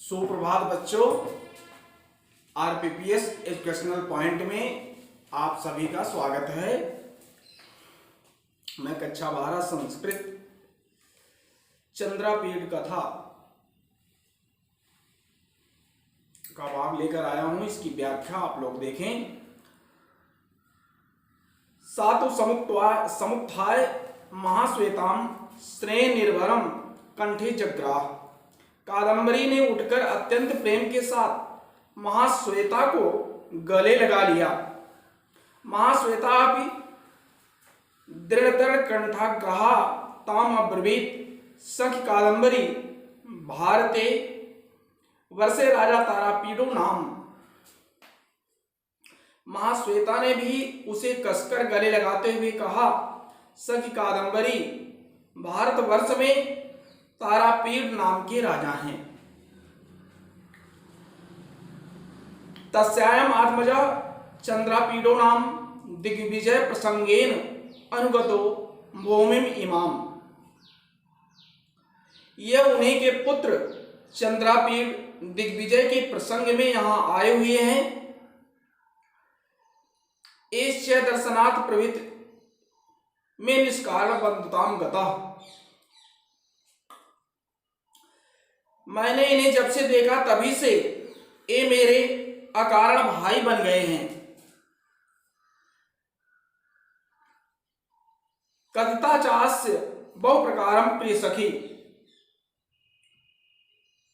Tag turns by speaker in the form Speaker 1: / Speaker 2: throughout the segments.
Speaker 1: सुप्रभात बच्चों, आरपीपीएस educational point में आप सभी का स्वागत है। मैं कक्षा 12 संस्कृत चंद्रापीठ कथा का भाग लेकर आया हूं। इसकी व्याख्या आप लोग देखें। सातु समुत्थाय महाश्वेताम श्रेय निर्भरम कंठे जग्राह। कादंबरी ने उठकर अत्यंत प्रेम के साथ महाश्वेता को गले लगा लिया। महाश्वेता भी दृढ़तर कंठाग्रहा ताम अब्रवीत सखी कादंबरी भारते वर्षे राजा तारापीडो नाम। महाश्वेता ने भी उसे कसकर गले लगाते हुए कहा, सखी कादंबरी भारतवर्ष में तारापीड नाम के राजा हैं। तस्यायम आत्मजा चंद्रापीडो नाम दिग्विजय प्रसंगेन अनुगतो भूमिम इमाम। यह उन्हीं के पुत्र चंद्रापीड दिग्विजय के प्रसंग में यहां आए हुए हैं। एश्च दर्शनात् प्रवृत्ति में निष्कारण बंधुताम गतः। मैंने इन्हें जब से देखा तभी से ये मेरे अकारण भाई बन गए हैं। कथिताचास्य बहु प्रकारम प्रिय सखी।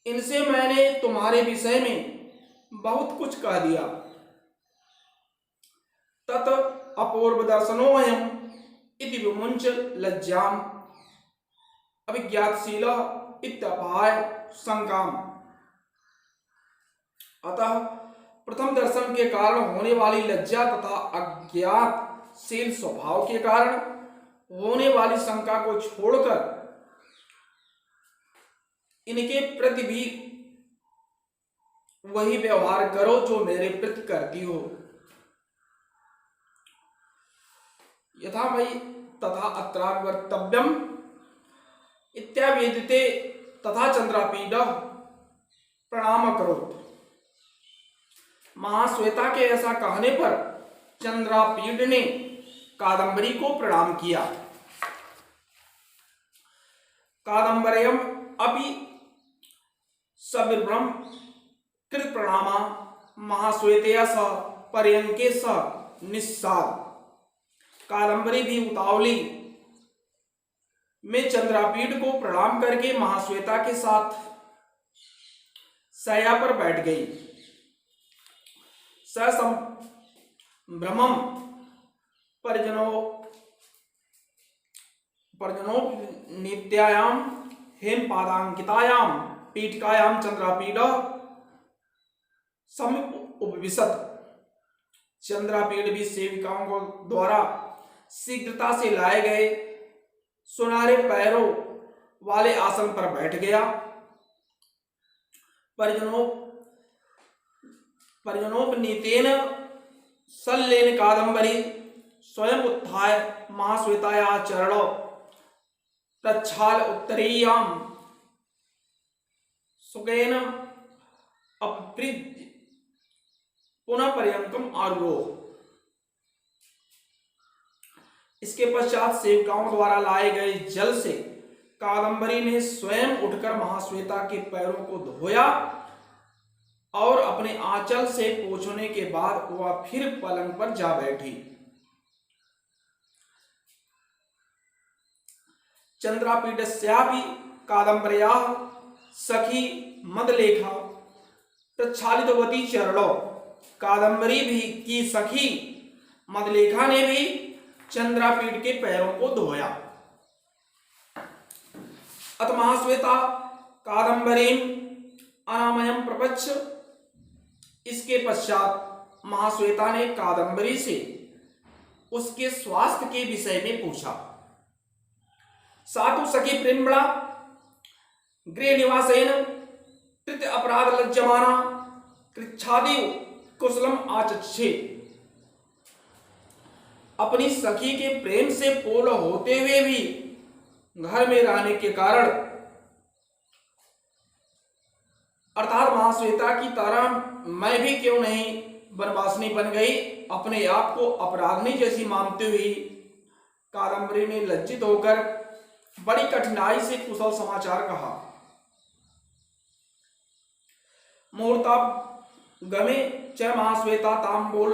Speaker 1: इनसे मैंने तुम्हारे विषय में बहुत कुछ कह दिया। तत अपूर्व दर्शनोऽयम् इति विमुंच लज्जाम अभिज्ञातशील इत्यपाय संकाम। अतः प्रथम दर्शन के कारण होने वाली लज्जा तथा अज्ञातशील स्वभाव के कारण होने वाली शंका को छोड़कर इनके प्रति भी वही व्यवहार करो जो मेरे प्रति करती हो। यथा मयि तथा अत्रावर्तव्यम इत्यावेदिते तथा चंद्रापीड प्रणाम करोत्। महाश्वेता के ऐसा कहने पर चंद्रापीड ने कादंबरी को प्रणाम किया। कादंबर्यम अपि सविभ्रम कृत प्रणामा महाश्वेतया सह पर्यंके सह निस्साद। कादंबरी भी उतावली में चंद्रापीड को प्रणाम करके महाश्वेता के साथ शैया पर बैठ गई। ससंभ्रमं परिजनोपनीत्यायां हेमपादांकितायां पीठिकायां चंद्रापीड समीप उपविशत। चंद्रापीड भी सेविकाओं को द्वारा शीघ्रता से लाए गए सुनहरे पैरों वाले आसन पर बैठ गया। परिजनोपनीतेन सल्लेन कादंबरी स्वयं उत्थाय महाश्वेताया चरणौ प्रक्षाल उत्तरीयां सुखेन अपृज्य पुनः पर्यंकम आरुरोह। इसके पश्चात सेवकाओं द्वारा लाए गए जल से कादंबरी ने स्वयं उठकर महाश्वेता के पैरों को धोया और अपने आंचल से पोंछने के बाद वह फिर पलंग पर जा बैठी। चंद्रापीडस्यापि कादंबर्याः सखी मदलेखा प्रक्षालितवती चरणौ। कादंबरी भी की सखी मदलेखा ने भी चंद्रापीड के पैरों को धोया। अत महाश्वेता कादंबरीम अनामयम प्रपच्छ। इसके पश्चात महाश्वेता ने कादंबरी से उसके स्वास्थ्य के विषय में पूछा। सातु सखी प्रेमणा गृह निवासेन कृत अपराध लज्जमाना कृच्छादि कुशलम आचक्षे। अपनी सखी के प्रेम से पूर्ण होते हुए भी घर में रहने के कारण अर्थात महाश्वेता की तरह मैं भी क्यों नहीं वनवासिनी बन गई। अपने आप को अपराधनी जैसी मानते हुए कादम्बरी ने लज्जित होकर बड़ी कठिनाई से कुशल समाचार कहा। मुहूर्ता गमे च महाश्वेता तांबूल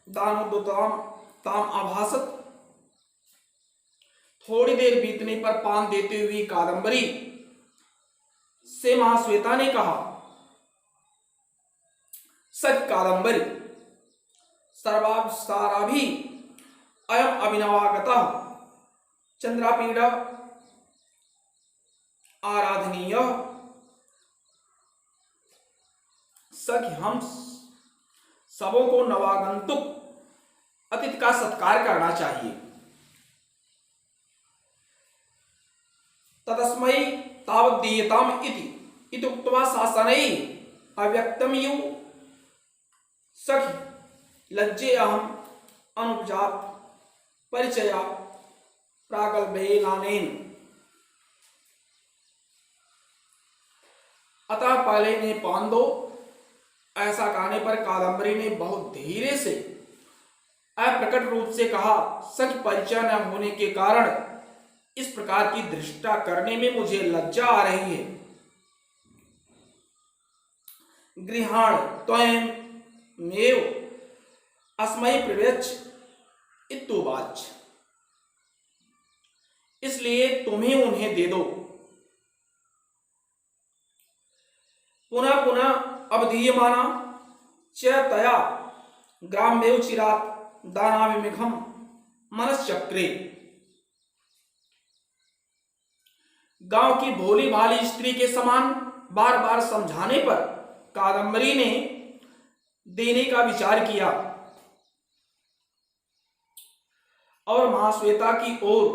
Speaker 1: दानोद्दाम ताम आभासत। थोड़ी देर बीतने पर पान देते हुए कादम्बरी से महाश्वेता ने कहा, सच कादम्बरी सर्वासाराभि अयम अभिनवागतः चंद्रापीड़ आराधनीय। सच हम सबों को नवागंतुक अतिथि का सत्कार करना चाहिए। तदस्मै तावत् दीयताम इति उक्त्वा शासनै अव्यक्तम यु सखि लज्जे अहम अनुपजात परिचया प्रागल्भेनानेन। अतः पहले ने पान दो। ऐसा कहने पर कादम्बरी ने बहुत धीरे से अप्रकट रूप से कहा, सच परिचय न होने के कारण इस प्रकार की दृष्टा करने में मुझे लज्जा आ रही है। गृहाण त्वं मेव अस्मै प्रवेश इत्युवाच। इसलिए तुम्हें उन्हें दे दो। पुनः पुनः अवधीयमाना च तया ग्राम्येव चिरात् दानाभिमुखं मनश्चक्रे। गांव की भोली भाली स्त्री के समान बार बार समझाने पर कादम्बरी ने देने का विचार किया और महाश्वेता की ओर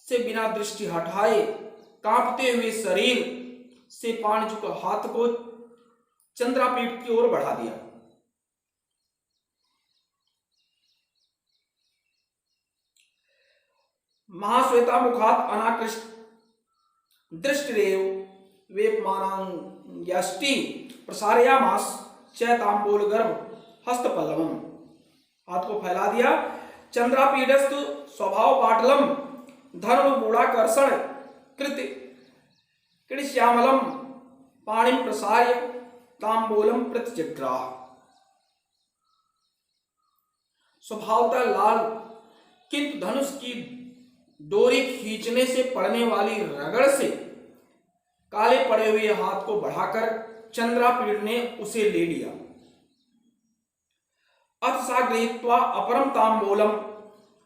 Speaker 1: से बिना दृष्टि हटाए कांपते हुए शरीर से पाणिजुक हाथ को चंद्रापीठ की ओर बढ़ा दिया। महाश्वेता मुखात अनाकृष्ट दृष्टिरेव वेपमानांग्यष्टि प्रसारयामास च तांबूलगर्भ हस्तपल्लवम। हाथ को फैला दिया। चंद्रापीडस्तु स्वभाव पाटलम धनुर्गूढ़ाकर्षण कृत कृश्यामलम पाणिम प्रसार्य तांबूलम प्रतिजग्राह। स्वभावतः लाल किंतु धनुष की डोरी खींचने से पड़ने वाली रगड़ से काले पड़े हुए हाथ को बढ़ाकर चंद्रापीड़ ने उसे ले लिया। अथ सा गृहीत्वा अपरम तांबूलम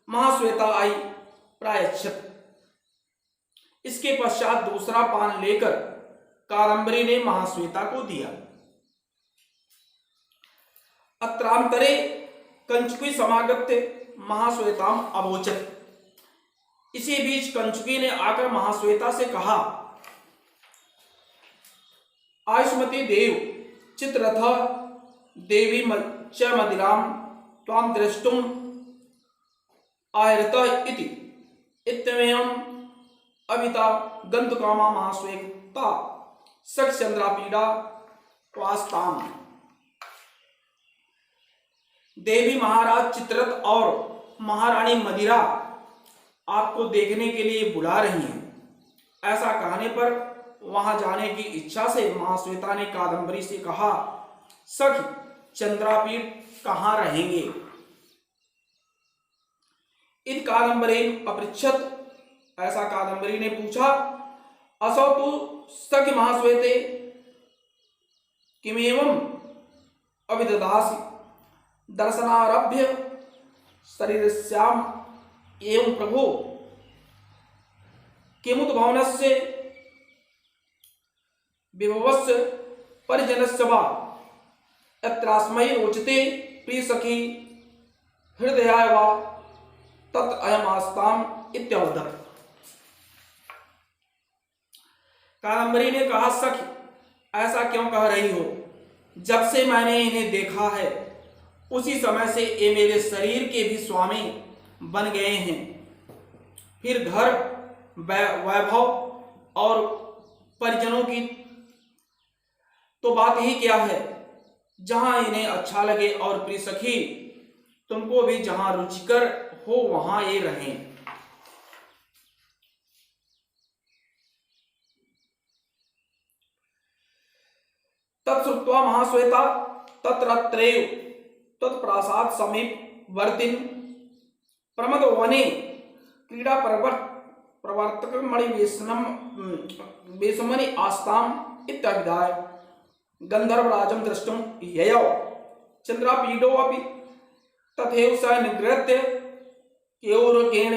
Speaker 1: महाश्वेता आई प्रायच्छत। इसके पश्चात दूसरा पान लेकर कादम्बरी ने महाश्वेता को दिया। अत्रांतरे कंचुकी समागत्य महाश्वेताम अवोचत। इसी बीच कंचुकी ने आकर महाश्वेता से कहा, आयुष्मती देव चित्ररथ देवी च मदिराम त्वां द्रष्टुम आहृत इति इत्यमेवम् अविता गंतुकामा महाश्वेता सख चंद्रापीड़ा वास्ताम। देवी महाराज चित्ररथ और महारानी मदिरा आपको देखने के लिए बुला रही हैं। ऐसा कहने पर वहां जाने की इच्छा से महाश्वेता ने कादम्बरी से कहा, सखी चंद्रापीड़ कहाँ रहेंगे। इन कादम्बरी अपृच्छत। ऐसा कादम्बरी ने पूछा, असौ तु सखी महाश्वेते किमेवं अभिददासि दर्शनारभ्य शरीरस्याम एवं प्रभो किमुत भवनस्य विभवस्य परिजनस्य वा यत्रास्मै रोचते प्रिय सखी हृदयाय वा तत् अयमास्ताम इत्यवदत्। कादम्बरी ने कहा, सखी ऐसा क्यों कह रही हो। जब से मैंने इन्हें देखा है उसी समय से ये मेरे शरीर के भी स्वामी बन गए हैं। फिर घर वैभव और परिजनों की तो बात ही क्या है, जहां इन्हें अच्छा लगे और प्रिय सखी तुमको भी जहां रुचिकर हो वहां ये रहें। तत्श्रुत्वा महाश्वेता तत्रत्रैव तत्प्रासाद समीप वर्तिन प्रमद वने क्रीड़ा प्रवर्तक मणिवेशनम वेशमणि आस्ताम इत्याभिधाय गंधर्वराजं द्रष्टुम ययौ चंद्रापीडो अपि तथैव स निगृह्य केयूरकेण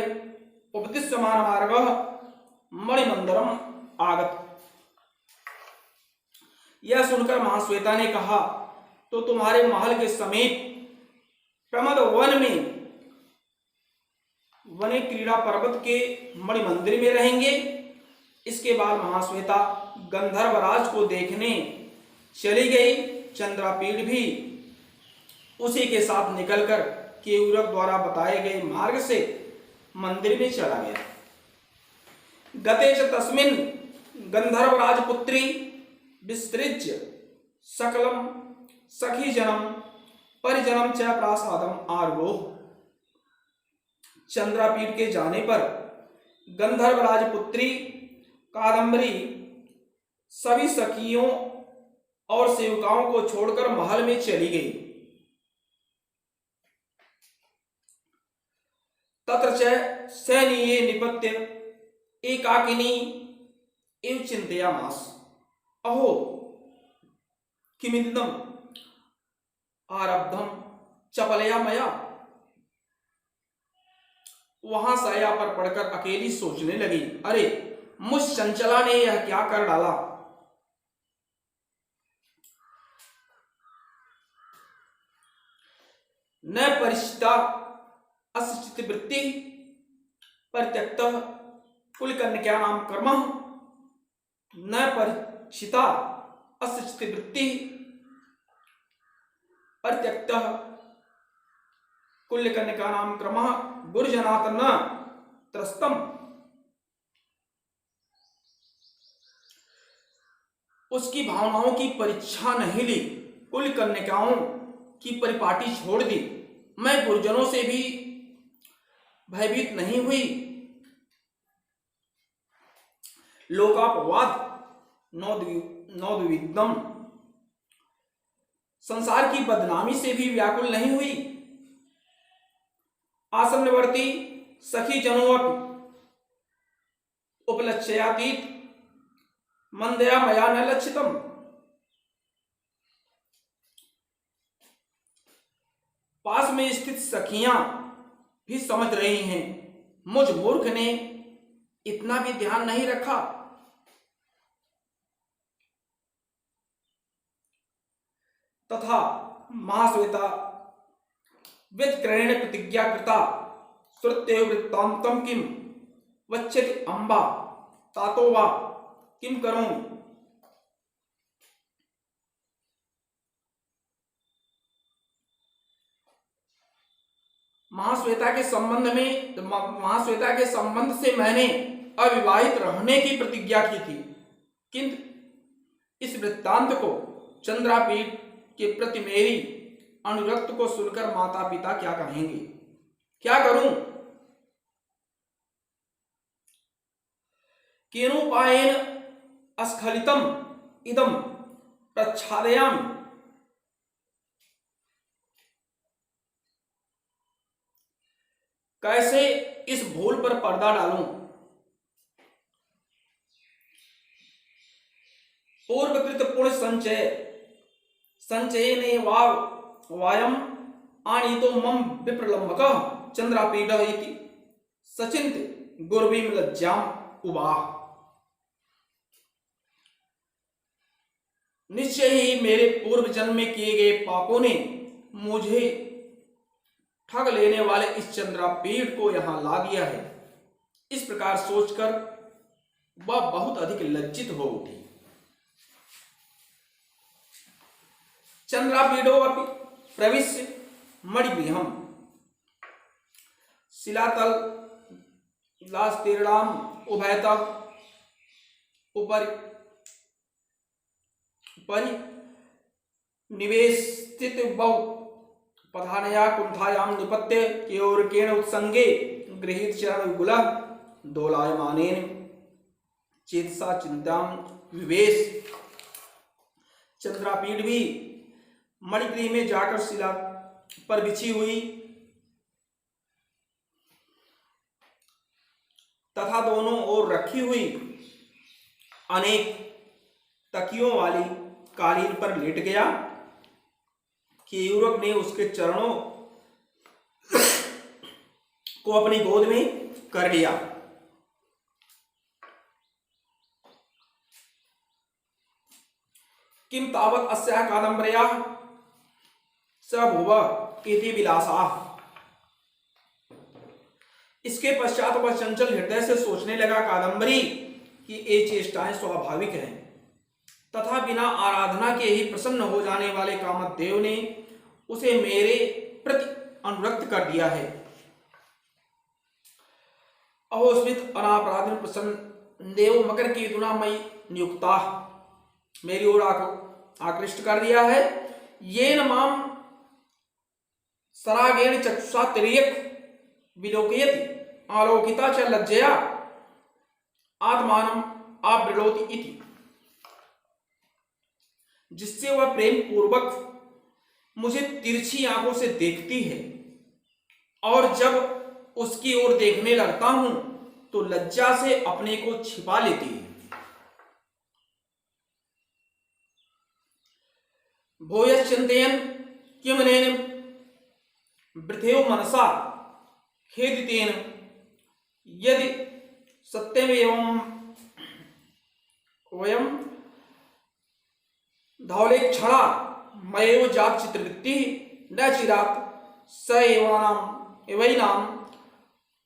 Speaker 1: उपदिश्यमान मार्गः मणिमंदिरम आगत। यह सुनकर महाश्वेता ने कहा, तो तुम्हारे महल के समीप प्रमद वन में वने क्रीड़ा पर्वत के मणिमंदिर में रहेंगे। इसके बाद महाश्वेता गंधर्वराज को देखने चली गई। चंद्रापीठ भी उसी के साथ निकलकर केयूरक द्वारा बताए गए मार्ग से मंदिर में चला गया। गते च तस्मिन् गंधर्वराज पुत्री विसृज्य सकलम सखी जनम परिजनम च प्रासादम आरोह। चंद्रापीठ के जाने पर गंधर्वराज पुत्री कादंबरी सभी सखियों और सेवकाओं को छोड़कर महल में चली गई। तत्र च सैनीये निपत्य एकाकिनी एव चिंतयामास। अहो किमिदं आरब्धम चपलया मया। वहां साया पर पड़कर अकेली सोचने लगी, अरे मुझ चंचला ने यह क्या कर डाला। न परिचिता अशिक्षित वृत्ति परित्यक्त कुलकन्यानां कर्म। न परिचिता अशिक्षित वृत्ति परित्यक्त कुलकन्यानां कर्म गुरुजनात् न त्रस्तम। उसकी भावनाओं की परीक्षा नहीं ली, कुल कन्याओं की परिपाटी छोड़ दी। मैं गुरुजनों से भी भयभीत नहीं हुई। लोकापवाद नौद्विग्धम, संसार की बदनामी से भी व्याकुल नहीं हुई। आसन्नवर्ती सखी जनों उपलक्ष्यातीत मंदया मया न लक्षितम। पास में स्थित सखियां भी समझ रही हैं, मुझ मूर्ख ने इतना भी ध्यान नहीं रखा। तथा महाश्वेता व्यतिक्रयण प्रतिज्ञा कृता श्रुत्य वृत्तांतम किम वच्चति अम्बा तातो वा किम करूं। महाश्वेता के संबंध से मैंने अविवाहित रहने की प्रतिज्ञा की थी, किंतु इस वृत्तांत को चंद्रापीठ के प्रति मेरी अनुरक्त को सुनकर माता पिता क्या कहेंगे, क्या करूं। केनोपायेन अस्खलितम इदम प्रच्छादयामि। कैसे इस भूल पर पर्दा डालूं। पूर्वकृत पुण्य संचय ने वायम आनीतो मम विप्रलंबकः चंद्रापीडः इति सचिंत गुरुभिम लज्जाम उवाह। निश्चय ही मेरे पूर्व जन्म में किए गए पापों ने मुझे ठग लेने वाले इस चंद्रापीठ को यहां ला दिया है। इस प्रकार सोचकर वह बहुत अधिक लज्जित हो उठी। चंद्रापीडो अपि प्रविश्य मणिगृहम् शिलातल लास्तीर्णाम उभयतः उपरि निवेशित बहु पधानया कुंठायां निपत्य केयोर्केण उत्संगे गृहीत चरण विगुलः दोलायमानेन चेतसा चिंतां विवेश। चंद्रापीठ भी मणिगृह में जाकर शिला पर बिछी हुई तथा दोनों ओर रखी हुई अनेक तकियों वाली कालीन पर लेट गया। केयूरक ने उसके चरणों को अपनी गोद में कर लिया। किम तावत् अस्याः कादम्बर्याः स भुवः इति विलासाः। इसके पश्चात वह चंचल हृदय से सोचने लगा कादम्बरी कि ये चेष्टाएं स्वाभाविक हैं तथा बिना आराधना के ही प्रसन्न हो जाने वाले कामदेव ने उसे मेरे प्रति अनुरक्त कर दिया है। अहोस्मित अनापराध प्रसन्न देव मकर केतुना मई नियुक्ता, मेरी ओर आकृष्ट कर दिया है। ये न माम सरागेण चक्षुषा तिर्यक विलोकयति आलोकिता च लज्जया आत्मानम आवृणोति इति, जिससे वह प्रेम पूर्वक मुझे तिरछी आंखों से देखती है और जब उसकी ओर देखने लगता हूं तो लज्जा से अपने को छिपा लेती है। भूयश्चिन्तयन् किमनेन वृथेव मनसा खेदितेन यदि सत्यमेवं वयं धौलेक्षणा मयेव जात चित्रवृत्ति न चिरात् स एवैनाम्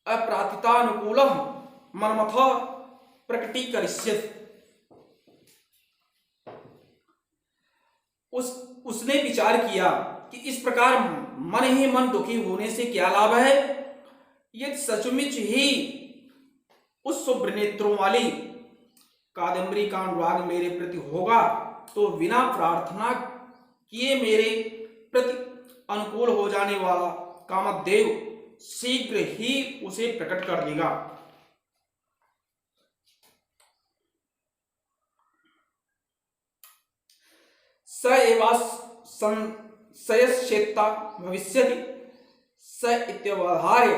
Speaker 1: अप्रातितानुकूलः मनमथः प्रकटीकरिष्यति। उसने विचार किया कि इस प्रकार मन ही मन दुखी होने से क्या लाभ है। यदि सचमुच ही उस शुभ्र नेत्रों वाली कादम्बरी का अनुराग मेरे प्रति होगा तो बिना प्रार्थना किए मेरे प्रति अनुकूल हो जाने वाला कामदेव शीघ्र ही उसे प्रकट कर देगा। स एवा संशयश्चेत्ता भविष्यति स इत्यवधार्य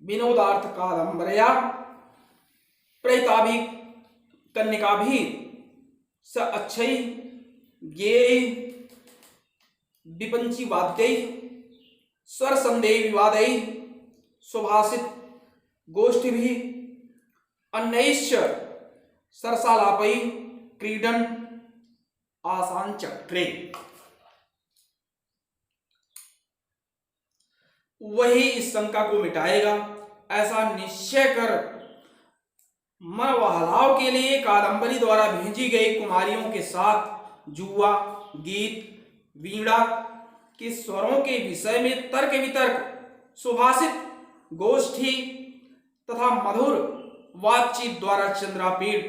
Speaker 1: विनोदार्थ कादम्बर्या प्रयताभि कन्यकाभि स अच्छै ज्ञेय विपंची वाद्यै स्वर संदेह विवादै सुभाषित गोष्ठिभिः अन्यैश्च सरसालापै क्रीडन आसान चक्रे। वही इस शंका को मिटाएगा ऐसा निश्चय कर मन बहलाव के लिए कादम्बरी द्वारा भेजी गई कुमारियों के साथ जुआ, गीत, वीणा के स्वरों के विषय में तर्क वितर्क, सुभाषित गोष्ठी तथा मधुर बातचीत द्वारा चंद्रापीठ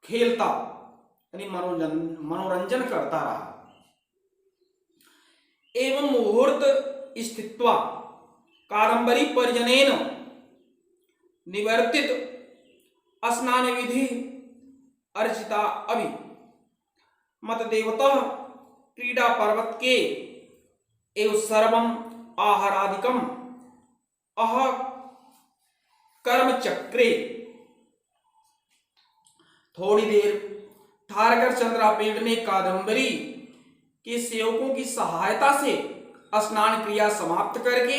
Speaker 1: खेलता यानी मनोरंजन करता रहा। एवं मुहूर्त स्थित्वा कादम्बरी परिजनेन निवर्तित स्नान विधि अर्चिता अभि मतदेवतः क्रीडा पर्वत के एव सर्वम आहारादिकम अह कर्म चक्रे। थोड़ी देर ठहरकर चंद्रापीठ ने कादम्बरी के सेवकों की सहायता से स्नान क्रिया समाप्त करके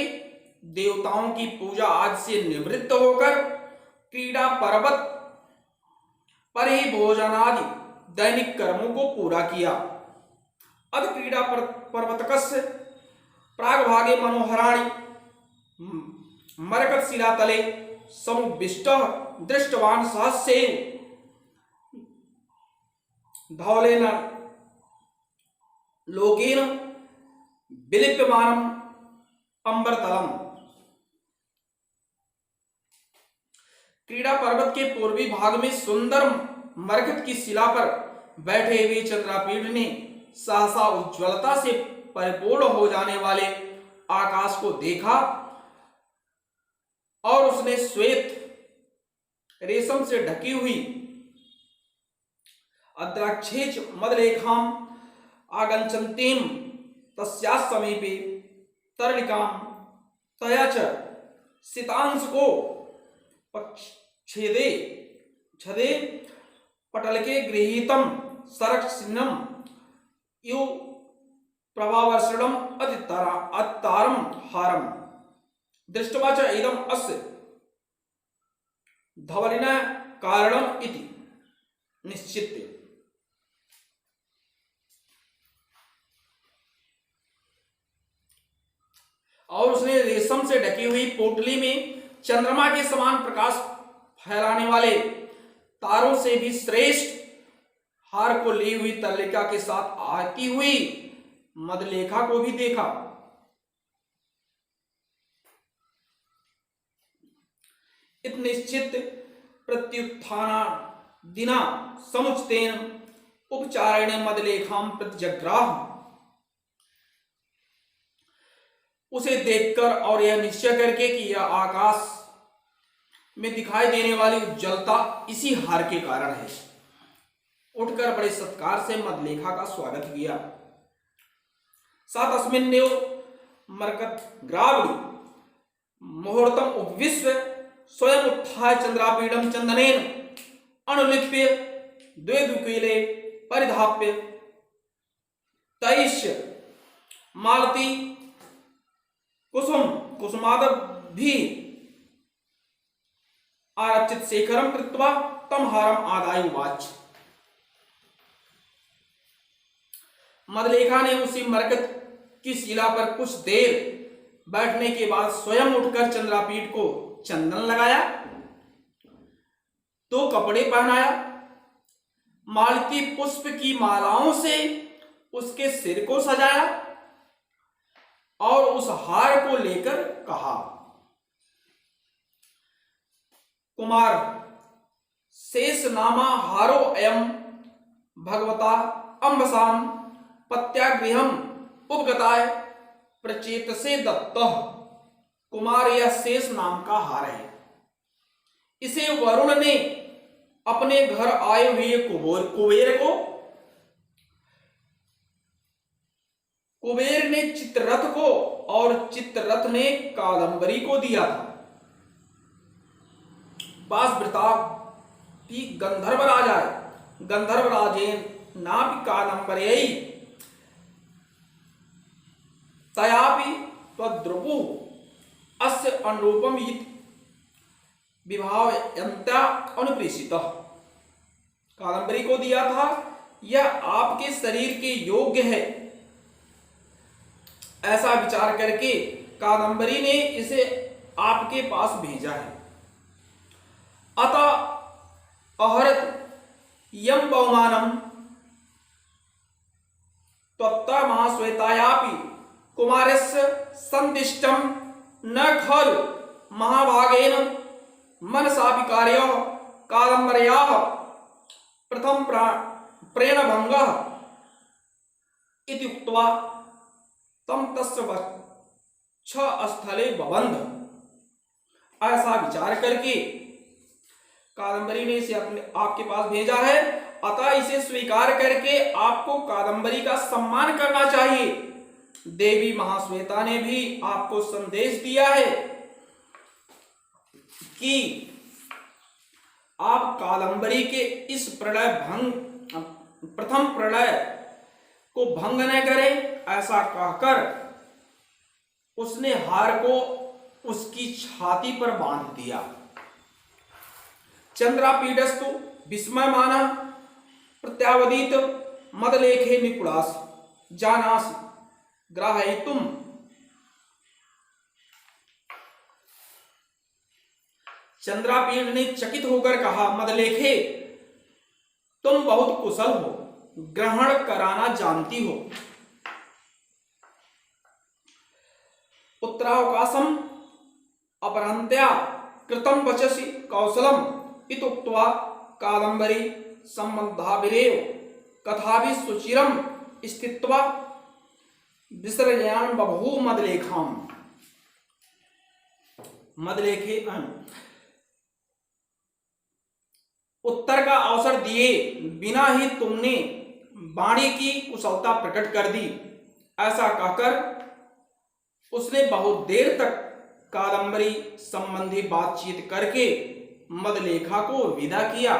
Speaker 1: देवताओं की पूजा आदि से निवृत्त होकर क्रीडा पर्वत पर ही भोजनादि दैनिक कर्मों को पूरा किया। अद क्रीडा पर्वतकस्य प्रागभागे मनोहराणि मरकत शिलातले समुविष्टः दृष्टवान् सहस्यैव धौलेन लोकेन विलिप्यमानम् अंबरतलम। क्रीडा पर्वत के पूर्वी भाग में सुंदर मरकत की शिला पर बैठे हुए चंद्रापीठ ने सहसा उज्ज्वलता से परिपूर्ण हो जाने वाले आकाश को देखा और उसने श्वेत रेशम से ढकी हुई अद्राक्षेच मदलेखाम आगंचन्तीम तस्याः समीपे तरलिकाम तया च सितांश को छेदे छदे पटलके गृहीतम सरक्षिन्नम यु प्रभावर्षणम अत्तारम हारम दृष्ट्वा च इदम अस्य धवलिना कारणम इति निश्चित्य। और उसने रेशम से ढकी हुई पोटली में चंद्रमा के समान प्रकाश फैलाने वाले तारों से भी श्रेष्ठ हार को ली हुई तल्लिका के साथ आती हुई मदलेखा को भी देखा। इत निश्चित प्रत्युत्थाना दिना समुचितेन उपचारेण मदलेखाम प्रतिजग्राह। उसे देखकर और यह निश्चय करके कि यह आकाश में दिखाई देने वाली उज्ज्वलता इसी हार के कारण है, उठकर बड़े सत्कार से मदलेखा का स्वागत किया। साथ अस्मिन्नेव मरकतग्रावली मुहूर्तम उपविश्य स्वयं उत्थाय चंद्रापीडम चंदनेन अनुलिप्य द्वे परिधाप्य तैश्य मालती कुसुमाद भी आरचित शेखरम कृत्वा तम हारम आदाय उवाच। मदलेखा ने उसी मरकत की शिला पर कुछ देर बैठने के बाद स्वयं उठकर चंद्रापीठ को चंदन लगाया, दो कपड़े पहनाया, मालती पुष्प की मालाओं से उसके सिर को सजाया और उस हार को लेकर कहा, कुमार शेष नामा हारो अयम भगवता अंबसाम पत्यागृहम उपगताय प्रचेतसे दत्तः। कुमार यह शेष नाम का हार है, इसे वरुण ने अपने घर आए हुए कुबेर ने चित्ररथ को और चित्ररथ ने कादंबरी को दिया था। पाशवृता भी गंधर्व राजाय गंधर्व राजेन नापि कादंबर्यै तयापि त्वद्रुपु अस्य अनुरूपम इति विभावयन्त्या अनुप्रेषितः। कादंबरी को दिया था, यह आपके शरीर के योग्य है, ऐसा विचार करके कादंबरी ने इसे आपके पास भेजा है। अतः अहरत यम बहुमानम त्वत्ता महाश्वेतायापि कुमारस्य संदिष्टम न खलु महाभागेन मनसापि कार्यः कादंबर्याः प्रथम प्रेरणभंगः इति उक्त्वा तम तस्य वक्षस्थले बबंध। ऐसा विचार करके कादंबरी ने इसे आपके पास भेजा है, अतः इसे स्वीकार करके आपको कादंबरी का सम्मान करना चाहिए। देवी महाश्वेता ने भी आपको संदेश दिया है कि आप कादंबरी के इस प्रथम प्रणय को भंग न करें। ऐसा कहकर उसने हार को उसकी छाती पर बांध दिया। चंद्रापीडस्तु विस्मयमानः प्रत्यावदीत मदलेखे निपुणास जानासि ग्राहयितुम। चंद्रापीड ने चकित होकर कहा, मदलेखे तुम बहुत कुशल हो, ग्रहण कराना जानती हो। उत्तरावकाशम अपरंत्या कृतम वचसि कौशलम इत्युक्त्वा कादंबरी संबंधाभिरेव कथाभि सुचिरम स्थित्वा विसर्जयान बभू मदलेखाम। मदलेखे उत्तर का अवसर दिए बिना ही तुमने वाणी की कुशलता प्रकट कर दी। ऐसा कहकर उसने बहुत देर तक कादंबरी संबंधी बातचीत करके मदलेखा को विदा किया।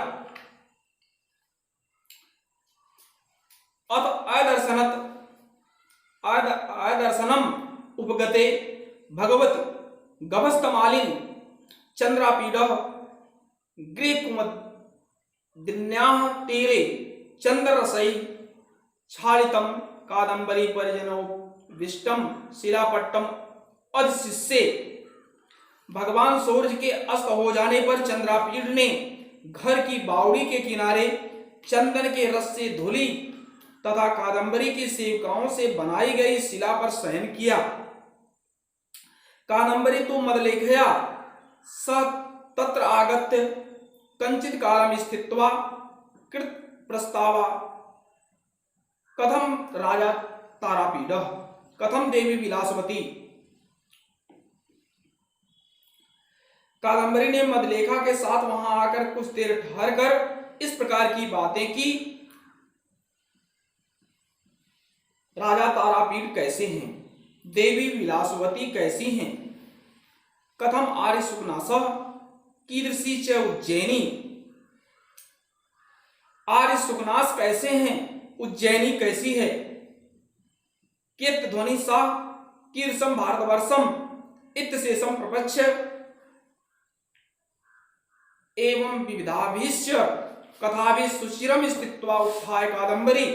Speaker 1: अत अदर्शनम उपगते भगवत गभस्तमालिन चंद्रापीड गृहकुमदिन्याः तीरे चंद्ररसै क्षालितम कादंबरी परिजनोविष्टम शिलापट्टम अधिशिष्ये। भगवान सूर्य के अस्त हो जाने पर चंद्रापीड़ ने घर की बावड़ी के किनारे चंदन के रस से धुली तथा कादंबरी की सेविकाओं से बनाई गई शिला पर शयन किया। कादंबरी तो मदलेखया स तत्र आगत्य कंचित कालम स्थित्वा कृत प्रस्तावा कथम राजा तारापीड कथम देवी विलासवती। कादंबरी ने मदलेखा के साथ वहां आकर कुछ देर ठहर कर इस प्रकार की बातें की। राजा तारापीड कैसे हैं, देवी विलासवती कैसी हैं, कथम आर्य सुकनासः कीदृशी च उज्जैनी। आर्य सुकनास कैसे हैं, उज्जैनी कैसी है। कियत् ध्वनि सा कीदृशं भारतवर्षम इत्यशेषं प्रपच्छ एवं विविधाभिश्च कथाभिः सुचिरं स्थित्वा उत्थाय कादंबरी।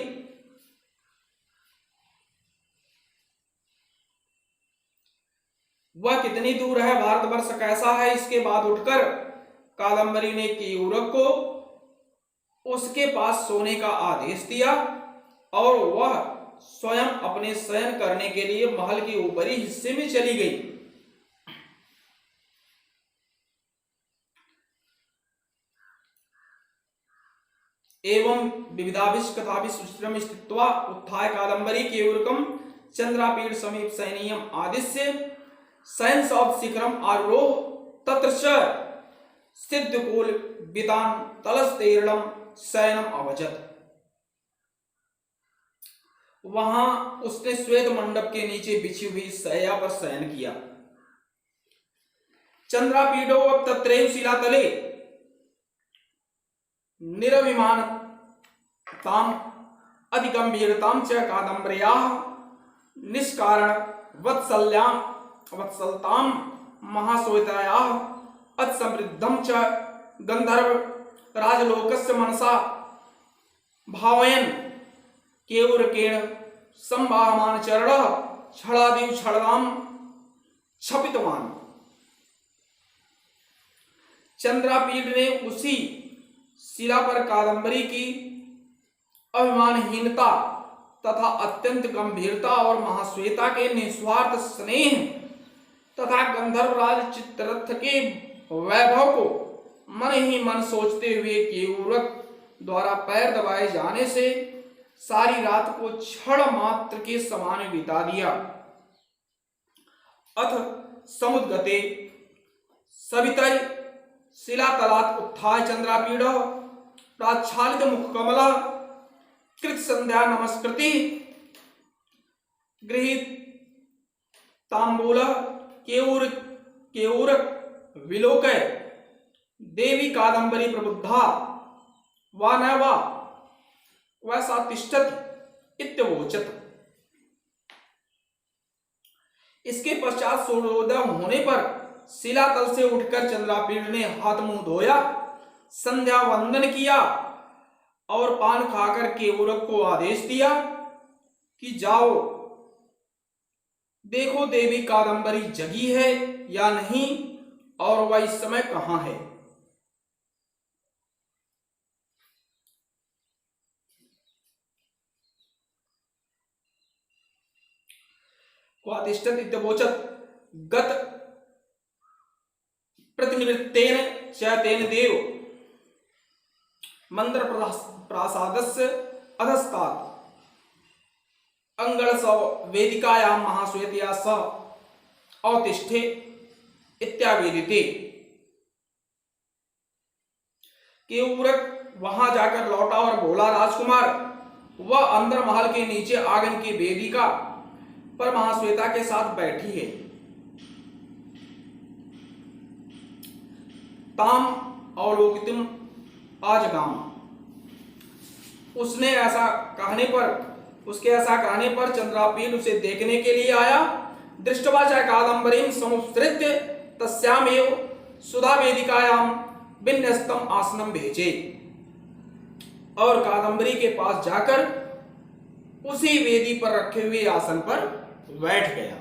Speaker 1: वह कितनी दूर है, भारतवर्ष कैसा है, इसके बाद उठकर कादंबरी ने केयूरक को उसके पास सोने का आदेश दिया और वह स्वयं अपने शयन करने के लिए महल के ऊपरी हिस्से में चली गई। एवं विविधाभिष कथाभिः सुचिरं स्थित्वा उत्थाय कादंबरी केयूरकम चंद्रापीड समीप सैनियम आदिश्य शयन शौभ शिखरम आरोह तत्र च सिद्धकूल वितान तलस्तेरणम शयनम अवजत। वहां उसने श्वेत मंडप के नीचे बिछी हुई शैया पर शयन किया। चंद्रापीडो अब तत्रैव शिलातले निरभिमानताम अधिगंभीरताम च कादंबर्याः निष्कारण वत्सलताम महाश्वेतायाः अतिसमृद्धं च गंधर्व राजलोकस्य मनसा भावयन् केयूरकेण संवाहमान चरणः छलादिव छलनाम छपितवान्। चंद्रापीड ने उसी शिला पर कादंबरी की अभिमानहीनता तथा अत्यंत गंभीरता और महाश्वेता के निस्वार्थ स्नेह तथा गंधर्वराज चित्ररथ के वैभव को मन ही मन सोचते हुए केयूरक द्वारा पैर दबाए जाने से सारी रात को क्षण मात्र के समान बिता दिया। अथ समुद्गते सवितर शिलातलात् उत्थाय चंद्रापीड प्राच्छालित मुखकमल कृत संध्या नमस्कृति गृहीत तांबूल केयूरक विलोकय देवी कादंबरी प्रबुद्धा वा न वा वैसा तिष्ठति इत्यवोचत। इसके पश्चात सूर्योदय होने पर शिलातल से उठकर चंद्रापीड ने हाथ मुंह धोया, संध्या वंदन किया और पान खाकर केयूरक को आदेश दिया कि जाओ देखो देवी कादंबरी जगी है या नहीं और वह इस समय कहां है। क्वातिष्ठत इत्यवोचत गत प्रतिनिवृत्तेन च तेन देव मंत्र प्रासादस्य अधस्तात् अंगण स वेदिकायां महाश्वेतया स अवतिष्ठे इत्यावेदिते। केयूरक वहां जाकर लौटा और बोला, राजकुमार, वह अंदर महल के नीचे आंगन की वेदिका पर महाश्वेता के साथ बैठी है। ताम अवलोकितम आजगाम। उसके ऐसा कहने पर चंद्रापील उसे देखने के लिए आया। दृष्टवा च कादम्बरीं समुत्सृज्य तस्यामेव सुधा वेदिकायां विन्यस्तम आसनम भेजे। और कादम्बरी के पास जाकर उसी वेदी पर रखे हुए आसन पर बैठ गया।